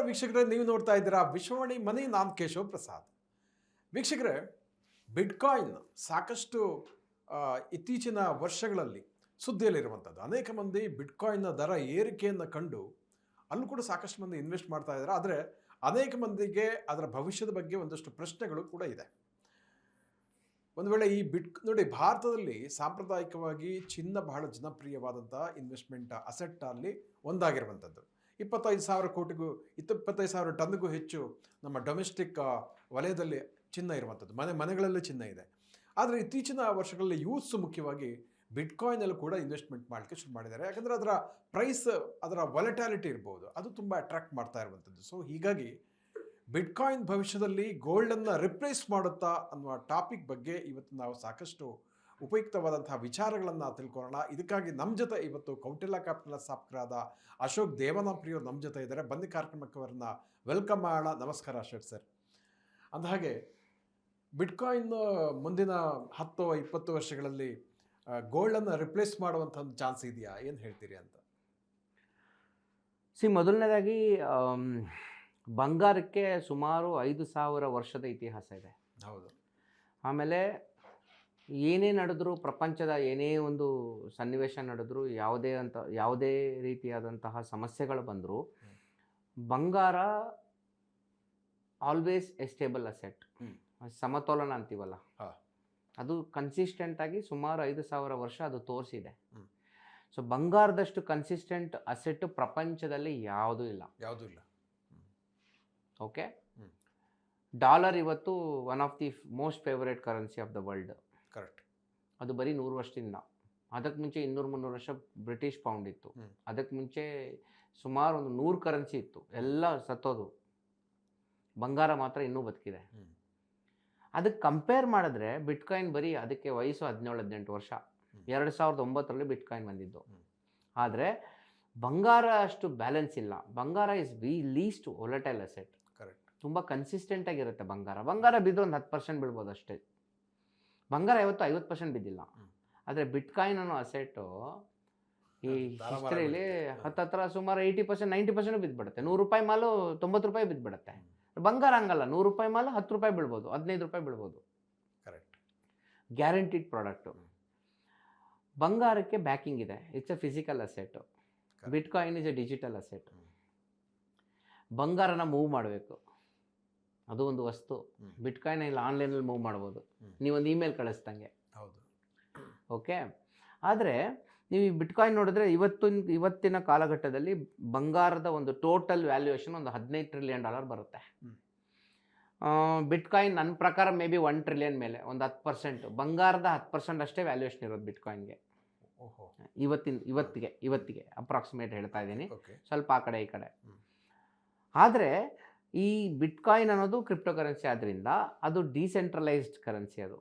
ವೀಕ್ಷಕರೇ, ನೀವು ನೋಡ್ತಾ ಇದ್ದೀರಾ ವಿಶ್ವವಾಣಿ ಮನಿ. ನಾನು ಕೇಶವ್ ಪ್ರಸಾದ್. ವೀಕ್ಷಕರೇ, ಬಿಟ್ಕಾಯಿನ್ ಸಾಕಷ್ಟು ಇತ್ತೀಚಿನ ವರ್ಷಗಳಲ್ಲಿ ಸುದ್ದಿಯಲ್ಲಿರುವಂಥದ್ದು. ಅನೇಕ ಮಂದಿ ಬಿಟ್ಕಾಯಿನ್ನ ದರ ಏರಿಕೆಯನ್ನು ಕಂಡು ಅಲ್ಲೂ ಕೂಡ ಸಾಕಷ್ಟು ಮಂದಿ ಇನ್ವೆಸ್ಟ್ ಮಾಡ್ತಾ ಇದ್ದಾರೆ. ಆದರೆ ಅನೇಕ ಮಂದಿಗೆ ಅದರ ಭವಿಷ್ಯದ ಬಗ್ಗೆ ಒಂದಷ್ಟು ಪ್ರಶ್ನೆಗಳು ಕೂಡ ಇದೆ. ಒಂದು ವೇಳೆ ಈ ನೋಡಿ, ಭಾರತದಲ್ಲಿ ಸಾಂಪ್ರದಾಯಿಕವಾಗಿ ಚಿನ್ನ ಬಹಳ ಜನಪ್ರಿಯವಾದಂಥ ಇನ್ವೆಸ್ಟ್ಮೆಂಟ್ ಅಸೆಟ್ ಅಲ್ಲಿ ಒಂದಾಗಿರುವಂಥದ್ದು. 25,000 ಕೋಟಿಗೂ 25,000 ಟನ್ಗೂ ಹೆಚ್ಚು ನಮ್ಮ ಡೊಮೆಸ್ಟಿಕ್ ವಲಯದಲ್ಲಿ ಚಿನ್ನ ಇರುವಂಥದ್ದು. ಮನೆಗಳಲ್ಲಿ ಚಿನ್ನ ಇದೆ. ಆದರೆ ಇತ್ತೀಚಿನ ವರ್ಷಗಳಲ್ಲಿ ಯೂತ್ಸ್ ಮುಖ್ಯವಾಗಿ ಬಿಟ್ಕಾಯಿನಲ್ಲಿ ಕೂಡ ಇನ್ವೆಸ್ಟ್ಮೆಂಟ್ ಮಾಡಲಿಕ್ಕೆ ಶುರು ಮಾಡಿದ್ದಾರೆ. ಯಾಕಂದರೆ ಅದರ ಪ್ರೈಸ್, ಅದರ ವಾಲಟಾಲಿಟಿ ಇರ್ಬೋದು, ಅದು ತುಂಬ ಅಟ್ರಾಕ್ಟ್ ಮಾಡ್ತಾ ಇರುವಂಥದ್ದು. ಸೊ ಹೀಗಾಗಿ ಬಿಟ್ಕಾಯಿನ್ ಭವಿಷ್ಯದಲ್ಲಿ ಗೋಲ್ಡನ್ನು ರಿಪ್ಲೇಸ್ ಮಾಡುತ್ತಾ ಅನ್ನುವ ಟಾಪಿಕ್ ಬಗ್ಗೆ ಇವತ್ತು ನಾವು ಸಾಕಷ್ಟು ಉಪಯುಕ್ತವಾದಂತಹ ವಿಚಾರಗಳನ್ನು ತಿಳ್ಕೊಳ್ಳೋಣ. ಇದಕ್ಕಾಗಿ ನಮ್ಮ ಜೊತೆ ಇವತ್ತು ಕೌಟಿಲ್ಯ ಕ್ಯಾಪಿಟಲ್ ಸ್ಥಾಪಕರಾದ ಅಶೋಕ್ ದೇವನಾಂಪ್ರಿಯವರು ನಮ್ಮ ಜೊತೆ ಇದ್ದಾರೆ. ಬನ್ನಿ ಕಾರ್ಯಕ್ರಮಕ್ಕೆ ಅವರನ್ನ ವೆಲ್ಕಮ್ ಮಾಡೋಣ. ನಮಸ್ಕಾರ ಅಶೋಕ್ ಸರ್. ಅಂದಹಾಗೆ ಬಿಟ್ಕಾಯಿನ್ ಮುಂದಿನ 10-20 ವರ್ಷಗಳಲ್ಲಿ ಗೋಲ್ಡನ್ನು ರಿಪ್ಲೇಸ್ ಮಾಡುವಂಥ ಒಂದು ಚಾನ್ಸ್ ಇದೆಯಾ? ಏನು ಹೇಳ್ತೀರಿ ಅಂತ? ಮೊದಲನೇದಾಗಿ ಬಂಗಾರಕ್ಕೆ ಸುಮಾರು 5,000 ವರ್ಷದ ಇತಿಹಾಸ ಇದೆ. ಹೌದು. ಆಮೇಲೆ ಏನೇ ನಡೆದರೂ, ಪ್ರಪಂಚದ ಏನೇ ಒಂದು ಸನ್ನಿವೇಶ ನಡೆದರೂ, ಯಾವುದೇ ರೀತಿಯಾದಂತಹ ಸಮಸ್ಯೆಗಳು ಬಂದರೂ ಬಂಗಾರ ಆಲ್ವೇಸ್ ಎ ಸ್ಟೇಬಲ್ ಅಸೆಟ್, ಸಮತೋಲನ ಅಂತೀವಲ್ಲ, ಅದು ಕನ್ಸಿಸ್ಟೆಂಟಾಗಿ ಸುಮಾರು 5,000 ವರ್ಷ ಅದು ತೋರಿಸಿದೆ. ಸೊ ಬಂಗಾರದಷ್ಟು ಕನ್ಸಿಸ್ಟೆಂಟ್ ಅಸೆಟ್ ಪ್ರಪಂಚದಲ್ಲಿ ಯಾವುದೂ ಇಲ್ಲ. ಓಕೆ. ಡಾಲರ್ ಇವತ್ತು one of the most favourite currency of the world. Correct. ಅದು ಬರೀ 100 ವರ್ಷದಿಂದ. ಅದಕ್ಕೆ ಮುಂಚೆ 200-300 ವರ್ಷ ಬ್ರಿಟಿಷ್ ಪೌಂಡ್ ಇತ್ತು. ಅದಕ್ಕೆ ಮುಂಚೆ ಸುಮಾರು ಒಂದು 100 ಕರೆನ್ಸಿ ಇತ್ತು. ಎಲ್ಲ ಸತ್ತೋದು. ಬಂಗಾರ ಮಾತ್ರ ಇನ್ನೂ ಬದುಕಿದೆ. ಅದಕ್ಕೆ ಕಂಪೇರ್ ಮಾಡಿದ್ರೆ ಬಿಟ್ಕಾಯಿನ್ ಬರೀ ಅದಕ್ಕೆ ವಯಸ್ಸು 17-18 ವರ್ಷ. 2009ರಲ್ಲಿ ಬಿಟ್ಕಾಯಿನ್ ಬಂದಿದ್ದು. ಆದರೆ ಬಂಗಾರ ಅಷ್ಟು ಬ್ಯಾಲೆನ್ಸ್ ಇಲ್ಲ. ಬಂಗಾರ is list volatile asset. Correct. ತುಂಬ ಕನ್ಸಿಸ್ಟೆಂಟ್ ಆಗಿರುತ್ತೆ ಬಂಗಾರ ಬಿದ್ದರೆ ಒಂದು 10% ಬೀಳ್ಬೋದು ಅಷ್ಟೇ. ಬಂಗಾರ 50% ಬಿದ್ದಿಲ್ಲ. ಆದರೆ ಬಿಟ್ಕಾಯಿನ್ ಅನ್ನೋ ಅಸೆಟ್ಟು ಈ ಹಿಸ್ಟ್ರಿಯಲ್ಲಿ ಹತ್ರ ಸುಮಾರು 80%, 90% ಬಿದ್ದುಬಿಡುತ್ತೆ. 100 ರೂಪಾಯಿ ಮಾಲು 90 ರೂಪಾಯಿ ಬಿದ್ದುಬಿಡುತ್ತೆ. ಬಂಗಾರ ಹಂಗಲ್ಲ. 100 ರೂಪಾಯಿ ಮಾಲು 10 ರೂಪಾಯಿ ಬೀಳ್ಬೋದು, 15 ರೂಪಾಯಿ ಬೀಳ್ಬೋದು. ಕರೆಕ್ಟ್. Guaranteed product. ಬಂಗಾರಕ್ಕೆ ಬ್ಯಾಕಿಂಗ್ ಇದೆ. It's A physical asset. Bitcoin is A digital asset. ಬಂಗಾರನ ಮೂವ್ ಮಾಡಬೇಕು, ಅದು ಒಂದು ವಸ್ತು. ಬಿಟ್ಕಾಯಿನ್ ಇಲ್ಲ, ಆನ್ಲೈನಲ್ಲಿ ಮೂವ್ ಮಾಡ್ಬೋದು. ನೀವೊಂದು ಇಮೇಲ್ ಕಳಿಸ್ದಂಗೆ. ಹೌದು. ಓಕೆ. ಆದರೆ ನೀವು ಈ ಬಿಟ್ಕಾಯಿನ್ ನೋಡಿದ್ರೆ ಇವತ್ತಿನ ಕಾಲಘಟ್ಟದಲ್ಲಿ ಬಂಗಾರದ ಒಂದು ಟೋಟಲ್ ವ್ಯಾಲ್ಯೂಯೇಷನ್ ಒಂದು $15 ಟ್ರಿಲಿಯನ್ ಬರುತ್ತೆ. ಬಿಟ್ಕಾಯಿನ್ ನನ್ನ ಪ್ರಕಾರ ಮೇ ಬಿ 1 ಟ್ರಿಲಿಯನ್ ಮೇಲೆ ಒಂದು 10%. ಬಂಗಾರದ 10% ಅಷ್ಟೇ ವ್ಯಾಲ್ಯೂಯೇಷನ್ ಇರೋದು ಬಿಟ್ಕಾಯಿನ್ಗೆ. ಇವತ್ತಿಗೆ ಅಪ್ರಾಕ್ಸಿಮೇಟ್ ಹೇಳ್ತಾ ಇದ್ದೀನಿ, ಸ್ವಲ್ಪ ಆ ಕಡೆ ಈ ಕಡೆ. ಆದರೆ ಈ ಬಿಟ್ಕಾಯಿನ್ ಅನ್ನೋದು ಕ್ರಿಪ್ಟೋ ಕರೆನ್ಸಿ ಆದ್ದರಿಂದ ಅದು ಡಿಸೆಂಟ್ರಲೈಸ್ಡ್ ಕರೆನ್ಸಿ. ಅದು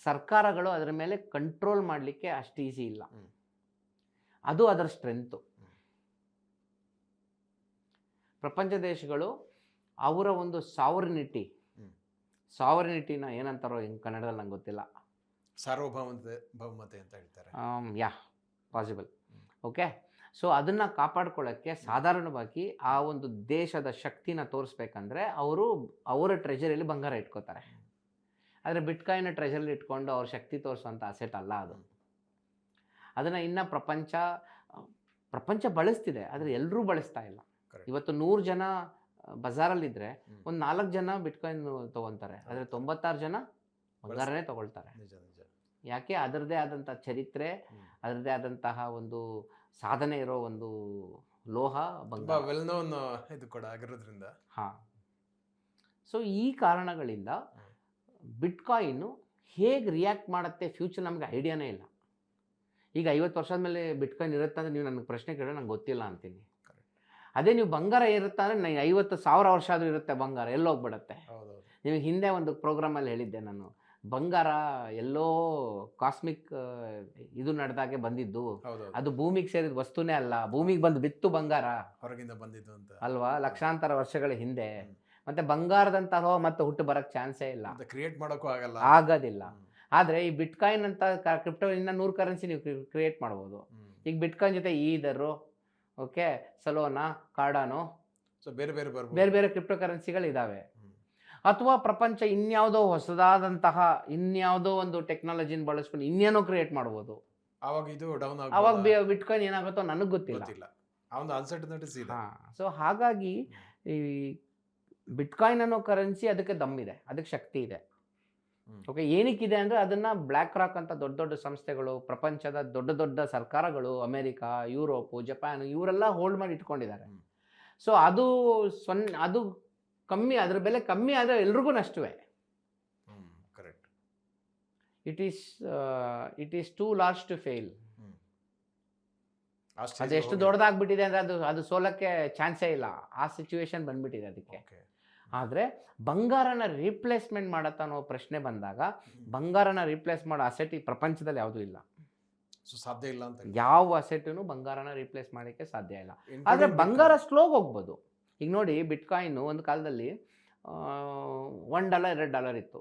ಸರ್ಕಾರಗಳು ಅದರ ಮೇಲೆ ಕಂಟ್ರೋಲ್ ಮಾಡಲಿಕ್ಕೆ ಅಷ್ಟು ಈಸಿ ಇಲ್ಲ. ಅದು ಅದರ ಸ್ಟ್ರೆಂತು. ಪ್ರಪಂಚ ದೇಶಗಳು ಅವರ ಒಂದು ಸಾವರ್ನಿಟಿನ ಏನಂತಾರೋ ಕನ್ನಡದಲ್ಲಿ ನಂಗೆ ಗೊತ್ತಿಲ್ಲ. ಸಾರ್ವಭೌಮತೆ ಅಂತ ಹೇಳ್ತಾರೆ. ಪಾಸಿಬಲ್. ಓಕೆ. ಸೊ ಅದನ್ನು ಕಾಪಾಡ್ಕೊಳ್ಳೋಕ್ಕೆ ಸಾಧಾರಣವಾಗಿ ಆ ಒಂದು ದೇಶದ ಶಕ್ತಿನ ತೋರಿಸ್ಬೇಕಂದ್ರೆ ಅವರ ಟ್ರೆಜರಿಯಲ್ಲಿ ಬಂಗಾರ ಇಟ್ಕೋತಾರೆ. ಆದರೆ ಬಿಟ್ಕಾಯಿನ್ ಟ್ರೆಜರಿಲಿ ಇಟ್ಕೊಂಡು ಅವ್ರ ಶಕ್ತಿ ತೋರಿಸುವಂಥ ಅಸೆಟ್ ಅಲ್ಲ ಅದು. ಅದನ್ನು ಇನ್ನು ಪ್ರಪಂಚ ಬಳಸ್ತಿದೆ, ಆದರೆ ಎಲ್ಲರೂ ಬಳಸ್ತಾ ಇಲ್ಲ. ಇವತ್ತು 100 ಜನ ಬಜಾರಲ್ಲಿದ್ದರೆ ಒಂದು 4 ಜನ ಬಿಟ್ಕಾಯಿನ್ ತೊಗೊತಾರೆ, ಆದರೆ 96 ಜನ ಬಂಗಾರನೇ ತೊಗೊಳ್ತಾರೆ. ಯಾಕೆ? ಅದರದ್ದೇ ಆದಂಥ ಚರಿತ್ರೆ, ಅದರದ್ದೇ ಆದಂತಹ ಒಂದು ಸಾಧನೆ ಇರೋ ಒಂದು ಲೋಹ ಬಂಗಾರ. ವೆಲ್ ನೋನ್ ಇದು ಕೂಡ ಆಗಿರೋದ್ರಿಂದ. ಸೊ ಈ ಕಾರಣಗಳಿಂದ ಬಿಟ್ಕಾಯಿನ್ನು ಹೇಗೆ ರಿಯಾಕ್ಟ್ ಮಾಡುತ್ತೆ ಫ್ಯೂಚರ್ ನಮಗೆ ಐಡಿಯಾನೇ ಇಲ್ಲ. ಈಗ 50 ವರ್ಷದ ಮೇಲೆ ಬಿಟ್ಕಾಯಿನ್ ಇರುತ್ತೆ ಅಂದರೆ ನೀವು ನನಗೆ ಪ್ರಶ್ನೆ ಕೇಳೋ ನಂಗೆ ಗೊತ್ತಿಲ್ಲ ಅಂತೀನಿ. ಅದೇ ನೀವು ಬಂಗಾರ ಇರುತ್ತೆ ಅಂದರೆ 50,000 ವರ್ಷ ಆದರೂ ಇರುತ್ತೆ ಬಂಗಾರ, ಎಲ್ಲೋಗ್ಬಿಡುತ್ತೆ. ನಿಮಗೆ ಹಿಂದೆ ಒಂದು ಪ್ರೋಗ್ರಾಮಲ್ಲಿ ಹೇಳಿದ್ದೆ ನಾನು, ಬಂಗಾರ ಎಲ್ಲೋ ಕಾಸ್ಮಿಕ್ ಇದು ನಡೆದಾಗೆ ಬಂದಿದ್ದು, ಅದು ಭೂಮಿಗೆ ಸೇರಿದ ವಸ್ತುನೇ ಅಲ್ಲ, ಭೂಮಿಗೆ ಬಂದು ಬಿತ್ತು ಬಂಗಾರ, ಹೊರಗಿಂದ ಬಂದಿದ್ದು ಅಂತ ಅಲ್ವಾ, ಲಕ್ಷಾಂತರ ವರ್ಷಗಳ ಹಿಂದೆ. ಮತ್ತೆ ಬಂಗಾರದಂತಹ ಮತ್ತೆ ಹುಟ್ಟು ಬರಕ್ಕೆ ಚಾನ್ಸೇ ಇಲ್ಲ, ಕ್ರಿಯೇಟ್ ಮಾಡೋಕ್ಕೂ ಆಗೋದಿಲ್ಲ. ಆದರೆ ಈ ಬಿಟ್ಕಾಯಿನ್ ಅಂತ ಕ್ರಿಪ್ಟೋ ಇನ್ನ 100 ಕರೆನ್ಸಿ ನೀವು ಕ್ರಿಯೇಟ್ ಮಾಡ್ಬೋದು. ಈಗ ಬಿಟ್ಕಾಯಿನ್ ಜೊತೆ ಈದರು, ಓಕೆ, ಸಲೋನಾ, ಕಾರ್ಡಾನೋ, ಸೊ ಬೇರೆ ಬೇರೆ ಬರ್ಬೋದು. ಬೇರೆ ಬೇರೆ ಕ್ರಿಪ್ಟೋ ಕರೆನ್ಸಿಗಳಿದ್ದಾವೆ. ಅಥವಾ ಪ್ರಪಂಚ ಇನ್ಯಾವುದೋ ಹೊಸದಾದಂತಹ ಇನ್ಯಾವುದೋ ಒಂದು ಟೆಕ್ನಾಲಜಿನ ಬಳಸ್ಕೊಂಡು ಇನ್ನೇನೋ ಕ್ರಿಯೇಟ್ ಮಾಡ್ಬೋದು. ಆವಾಗ ಇದು ಡೌನ್ ಅವಾಗ ಬಿಟ್ಕಾಯಿನ್ ಏನಾಗುತ್ತೋ ನನಗೆ ಗೊತ್ತಿಲ್ಲ. ಆ ಒಂದು ಅನ್ಸರ್ಟನಿಟೀಸ್ ಇದೆ. ಸೊ ಹಾಗಾಗಿ ಈ ಬಿಟ್ಕಾಯಿನ್ ಅನ್ನೋ ಕರೆನ್ಸಿ ಅದಕ್ಕೆ ದಮ್ಮಿದೆ, ಅದಕ್ಕೆ ಶಕ್ತಿ ಇದೆ. ಓಕೆ, ಏನಕ್ಕಿದೆ ಅಂದರೆ ಅದನ್ನು ಬ್ಲ್ಯಾಕ್ ರಾಕ್ ಅಂತ ದೊಡ್ಡ ದೊಡ್ಡ ಸಂಸ್ಥೆಗಳು, ಪ್ರಪಂಚದ ದೊಡ್ಡ ದೊಡ್ಡ ಸರ್ಕಾರಗಳು, ಅಮೇರಿಕಾ, ಯುರೋಪು, ಜಪಾನ್ ಇವರೆಲ್ಲ ಹೋಲ್ಡ್ ಮಾಡಿ ಇಟ್ಕೊಂಡಿದ್ದಾರೆ. ಸೊ ಅದು ಅದು ಕಮ್ಮಿ, ಅದ್ರ ಬೆಲೆ ಕಮ್ಮಿ ಆದರೆ ಎಲ್ರಿಗೂ ನಷ್ಟವೇ. Correct. It is too large to fail. ಅಷ್ಟೇ ಅದು ಎಷ್ಟು ದೊಡ್ಡದಾಗ್ಬಿಟ್ಟಿದೆ ಅಂದರೆ ಅದು ಸೋಲಕ್ಕೆ ಚಾನ್ಸೇ ಇಲ್ಲ, ಆ ಸಿಚುವೇಶನ್ ಬಂದ್ಬಿಟ್ಟಿದೆ ಅದಕ್ಕೆ. ಆದರೆ ಬಂಗಾರನ ರೀಪ್ಲೇಸ್ಮೆಂಟ್ ಮಾಡತ್ತ ಅನ್ನೋ ಪ್ರಶ್ನೆ ಬಂದಾಗ ಬಂಗಾರನ ರೀಪ್ಲೇಸ್ ಮಾಡೋ ಅಸೆಟ್ ಈ ಪ್ರಪಂಚದಲ್ಲಿ ಯಾವುದೂ ಇಲ್ಲ. ಸೊ ಸಾಧ್ಯ ಇಲ್ಲ ಅಂತ. ಯಾವ ಅಸೆಟನ್ನು ಬಂಗಾರನ ರೀಪ್ಲೇಸ್ ಮಾಡೋಕ್ಕೆ ಸಾಧ್ಯ ಇಲ್ಲ. ಆದರೆ ಬಂಗಾರ ಸ್ಲೋಗಿ ಹೋಗ್ಬೋದು. ಈಗ ನೋಡಿ, ಬಿಟ್ಕಾಯಿನು ಒಂದು ಕಾಲದಲ್ಲಿ $1 $2 ಇತ್ತು.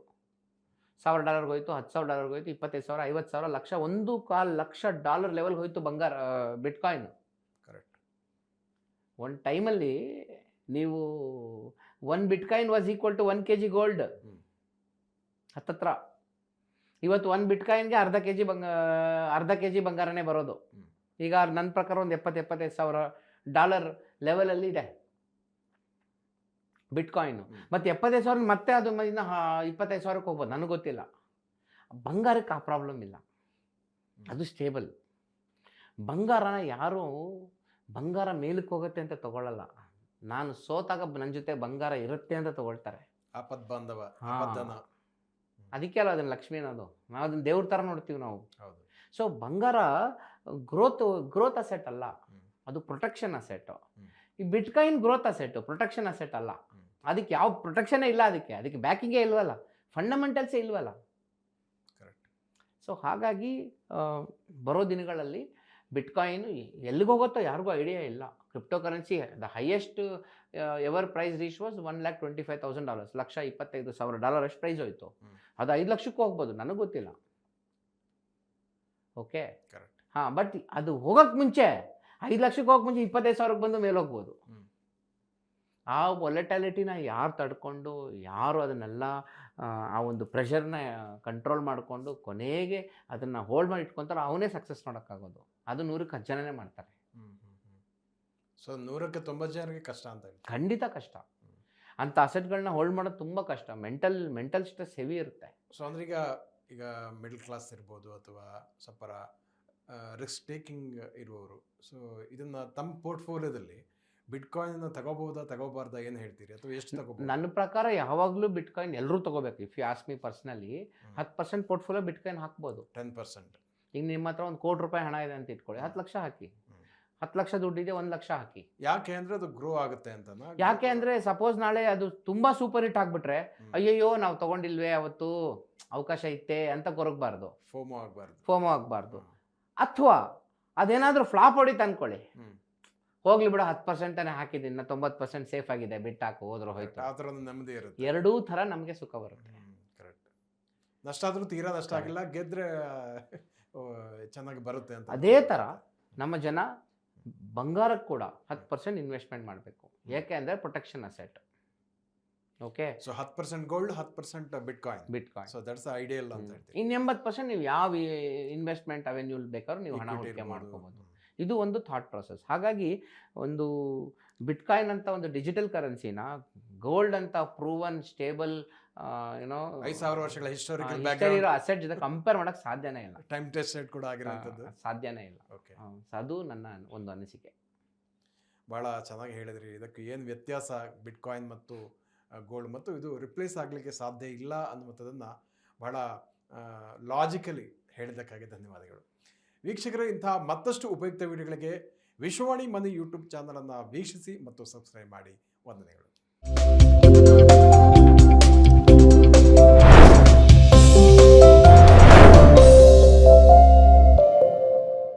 $1,000 ಹೋಯ್ತು, $10,000 ಹೋಯ್ತು, $25,000, $50,000, ಲಕ್ಷ, $1.25 ಲಕ್ಷ ಲೆವೆಲ್ಗೆ ಹೋಯ್ತು ಬಂಗಾರ ಬಿಟ್ಕಾಯಿನ್. ಕರೆಕ್ಟ್. ಒಂದು ಟೈಮಲ್ಲಿ ನೀವು 1 bitcoin was equal to 1 kg gold. ಹತ್ತತ್ರ ಇವತ್ತು 1 ಬಿಟ್ಕಾಯಿನ್ಗೆ ಅರ್ಧ ಕೆ ಜಿ ಬಂಗಾರನೇ ಬರೋದು. ಈಗ ನನ್ನ ಪ್ರಕಾರ ಒಂದು $70,000-$75,000 ಲೆವೆಲಲ್ಲಿ ಇದೆ ಬಿಟ್ಕಾಯಿನು. ಮತ್ತು 75,000 ಮತ್ತೆ ಅದು ಇನ್ನು 25,000ಕ್ಕೆ ಹೋಗ್ಬೋದು, ನನಗೆ ಗೊತ್ತಿಲ್ಲ. ಬಂಗಾರಕ್ಕೆ ಆ ಪ್ರಾಬ್ಲಮ್ ಇಲ್ಲ, ಅದು ಸ್ಟೇಬಲ್. ಬಂಗಾರನ ಯಾರು ಬಂಗಾರ ಮೇಲಕ್ಕೆ ಹೋಗುತ್ತೆ ಅಂತ ತಗೊಳ್ಳಲ್ಲ. ನಾನು ಸೋತಾಗ ನನ್ನ ಜೊತೆ ಬಂಗಾರ ಇರುತ್ತೆ ಅಂತ ತಗೊಳ್ತಾರೆ. ಆಪತ್ ಬಾಂಧವ. ಅದಕ್ಕೆ ಅಲ್ಲ ಅದನ್ನು ಲಕ್ಷ್ಮಿ ಅನ್ನೋದು. ನಾವು ಅದನ್ನು ದೇವ್ರ ಥರ ನೋಡ್ತೀವಿ ನಾವು. ಹೌದು. ಸೊ ಬಂಗಾರ ಗ್ರೋತ್ ಅಸೆಟ್ ಅಲ್ಲ, ಅದು ಪ್ರೊಟೆಕ್ಷನ್ ಅಸೆಟ್. ಈ bitcoin growth asset, protection asset ಅಲ್ಲ. ಅದಕ್ಕೆ ಯಾವ ಪ್ರೊಟೆಕ್ಷನೇ ಇಲ್ಲ, ಅದಕ್ಕೆ ಬ್ಯಾಕಿಂಗೇ ಇಲ್ವಲ್ಲ, ಫಂಡಮೆಂಟಲ್ಸೇ ಇಲ್ವಲ್ಲ. ಕರೆಕ್ಟ್. ಸೊ ಹಾಗಾಗಿ ಬರೋ ದಿನಗಳಲ್ಲಿ ಬಿಟ್ಕಾಯಿನ್ ಎಲ್ಲಿಗೆ ಹೋಗುತ್ತೋ ಯಾರಿಗೂ ಐಡಿಯಾ ಇಲ್ಲ. Cryptocurrency the highest ever price reach was $1,25,000, $1,25,000 ಅಷ್ಟು ಪ್ರೈಸ್ ಹೋಯಿತು. ಅದು 5 ಲಕ್ಷಕ್ಕೂ ಹೋಗ್ಬೋದು, ನನಗೆ ಗೊತ್ತಿಲ್ಲ. Okay, correct. ಹಾಂ, ಬಟ್ ಅದು ಹೋಗೋಕ್ಕೆ ಮುಂಚೆ 5 ಲಕ್ಷಕ್ಕೆ ಹೋಗಕ್ಕೆ ಮುಂಚೆ 25,000ಕ್ಕೆ ಬಂದು ಮೇಲೆ ಹೋಗ್ಬೋದು. ಆ ವೊಲೆಟಾಲಿಟಿನ ಯಾರು ತಡ್ಕೊಂಡು, ಯಾರು ಅದನ್ನೆಲ್ಲ ಆ ಒಂದು ಪ್ರೆಷರ್ನ ಕಂಟ್ರೋಲ್ ಮಾಡಿಕೊಂಡು ಕೊನೆಗೆ ಅದನ್ನು ಹೋಲ್ಡ್ ಮಾಡಿ ಇಟ್ಕೊತಾರೋ ಅವನೇ ಸಕ್ಸಸ್ ಮಾಡೋಕ್ಕಾಗೋದು. ಅದು 100ಕ್ಕೆ 10 ಜನನೇ ಮಾಡ್ತಾರೆ. ಸೊ 100ಕ್ಕೆ 90 ಜನರಿಗೆ ಕಷ್ಟ ಅಂತ ಹೇಳಿ. ಖಂಡಿತ ಕಷ್ಟ. ಅಂಥ ಅಸೆಟ್ಗಳನ್ನ ಹೋಲ್ಡ್ ಮಾಡೋದು ತುಂಬ ಕಷ್ಟ. ಮೆಂಟಲ್ ಸ್ಟ್ರೆಸ್ ಹೆವಿ ಇರುತ್ತೆ. ಸೊ ಅಂದ್ರೆ ಈಗ ಮಿಡಲ್ ಕ್ಲಾಸ್ ಇರ್ಬೋದು ಅಥವಾ ಸ್ವಲ್ಪ ರಿಸ್ಕ್ ಟೇಕಿಂಗ್ ಇರುವವರು, ಸೊ ಇದನ್ನು ತಮ್ಮ ಪೋರ್ಟ್ಫೋಲಿಯೋದಲ್ಲಿ ಬಿಟ್ಕಾಯಿನ್ ತಗೋಬಹುದಾ ತಗೋಬಾರ್ದಾ, ಏನು ಹೇಳ್ತೀರಿ? ಅಥವಾ ಎಷ್ಟು ತಗೋಬಹುದು? ನನ್ನ ಪ್ರಕಾರ ಯಾವಾಗಲೂ ಬಿಟ್ಕಾಯಿನ್ ಎಲ್ಲರೂ ತಗೋಬೇಕು. If you ask me personally, 10% portfolio bitcoin ಹಾಕ್ಬೋದು. 10%. ಈಗ ನಿಮ್ಮ ಹತ್ರ ₹1 ಕೋಟಿ ಹಣ ಇದೆ ಅಂತ ಇಟ್ಕೊಳ್ಳಿ, 10 ಲಕ್ಷ ಹಾಕಿ. 10 ಲಕ್ಷ ದುಡ್ಡಿದೆ, 1 ಲಕ್ಷ ಹಾಕಿ. ಯಾಕೆ ಅಂದರೆ ಅದು ಗ್ರೋ ಆಗುತ್ತೆ ಅಂತ. ಯಾಕೆ ಅಂದರೆ ಸಪೋಸ್ ನಾಳೆ ಅದು ತುಂಬ ಸೂಪರ್ ಹಿಟ್ ಆಗಿಬಿಟ್ರೆ, ಅಯ್ಯಯ್ಯೋ ನಾವು ತೊಗೊಂಡಿಲ್ವೇ ಅವತ್ತು, ಅವಕಾಶ ಇತ್ತೆ ಅಂತ ಕೊರಗಬಾರ್ದು, ಫೋಮೋ ಆಗಬಾರ್ದು. ಅಥವಾ ಅದೇನಾದರೂ ಫ್ಲಾಪ್ ಹೊಡಿತು ಅಂದ್ಕೊಳ್ಳಿ, ಹೋಗ್ಲಿ ಬಿಡ 10% ಹಾಕಿದ್ದೀನಿ, 90% ಸೇಫ್ ಆಗಿದೆ, ಬಿಟ್ಟು ಹಾಕು, ಹೋದ್ರು ಹೋಯ್ತು. ಆ ಥರ ನೆಮ್ಮದಿ ಇರುತ್ತೆ. ಎರಡೂ ಥರ ನಮಗೆ ಸುಖ ಬರುತ್ತೆ. ಕರೆಕ್ಟ್. ನಷ್ಟ ಆದರೂ ತೀರಾ ನಷ್ಟ ಆಗಿಲ್ಲ, ಗೆದ್ರೆ ಚೆನ್ನಾಗಿ ಬರುತ್ತೆ ಅಂತ. ಅದೇ ಥರ ನಮ್ಮ ಜನ ಬಂಗಾರಕ್ಕೆ ಕೂಡ 10% ಇನ್ವೆಸ್ಟ್ಮೆಂಟ್ ಮಾಡಬೇಕು. ಯಾಕೆ ಅಂದರೆ protection asset. Okay, so 10% gold, 10% bitcoin. So that's ideal ಅಂತ ಹೇಳ್ತೀವಿ. ಇನ್ನು 80% ನೀವು ಯಾವ ಇನ್ವೆಸ್ಟ್ಮೆಂಟ್ ಅವೆನ್ಯೂ ಬೇಕಾದ್ರೂ ನೀವು ಹಣ ಹೂಡಿಕೆ ಮಾಡ್ಕೋಬೋದು. ಇದು ಒಂದು ಥಾಟ್ ಪ್ರೊಸೆಸ್. ಹಾಗಾಗಿ ಒಂದು ಬಿಟ್ಕಾಯಿನ್ ಅಂತ ಒಂದು ಡಿಜಿಟಲ್ ಕರೆನ್ಸಿನ ಗೋಲ್ಡ್ ಅಂತ ಪ್ರೂವನ್ ಸ್ಟೇಬಲ್ 5,000 ವರ್ಷಗಳ ಹಿಸ್ಟೋರಿಕಲ್ ಇರೋ ಅಸೆಟ್ ಜೊತೆ ಕಂಪೇರ್ ಮಾಡೋಕ್ಕೆ ಸಾಧ್ಯನೇ ಇಲ್ಲ. ಟೈಮ್ ಟೆಸ್ಟೆಡ್ ಕೂಡ ಆಗಿರೋಂಥದ್ದು ಸಾಧ್ಯನೇ ಇಲ್ಲ. ಓಕೆ, ಅದು ನನ್ನ ಒಂದು ಅನಿಸಿಕೆ. ಭಾಳ ಚೆನ್ನಾಗಿ ಹೇಳಿದ್ರಿ. ಇದಕ್ಕೆ ಏನು ವ್ಯತ್ಯಾಸ ಬಿಟ್ಕಾಯಿನ್ ಮತ್ತು ಗೋಲ್ಡ್, ಮತ್ತು ಇದು ರಿಪ್ಲೇಸ್ ಆಗಲಿಕ್ಕೆ ಸಾಧ್ಯ ಇಲ್ಲ ಅನ್ನುವಂಥದ್ದನ್ನು ಬಹಳ ಲಾಜಿಕಲಿ ಹೇಳಿದ್ದಕ್ಕಾಗಿ ಧನ್ಯವಾದಗಳು. ವೀಕ್ಷಕರೇ, ಇಂತಹ ಮತ್ತಷ್ಟು ಉಪಯುಕ್ತ ವಿಡಿಯೋಗಳಿಗೆ ವಿಶ್ವವಾಣಿ ಮನಿ ಯೂಟ್ಯೂಬ್ ಚಾನಲನ್ನು ವೀಕ್ಷಿಸಿ ಮತ್ತು ಸಬ್ಸ್ಕ್ರೈಬ್ ಮಾಡಿ. ವಂದನೆಗಳು.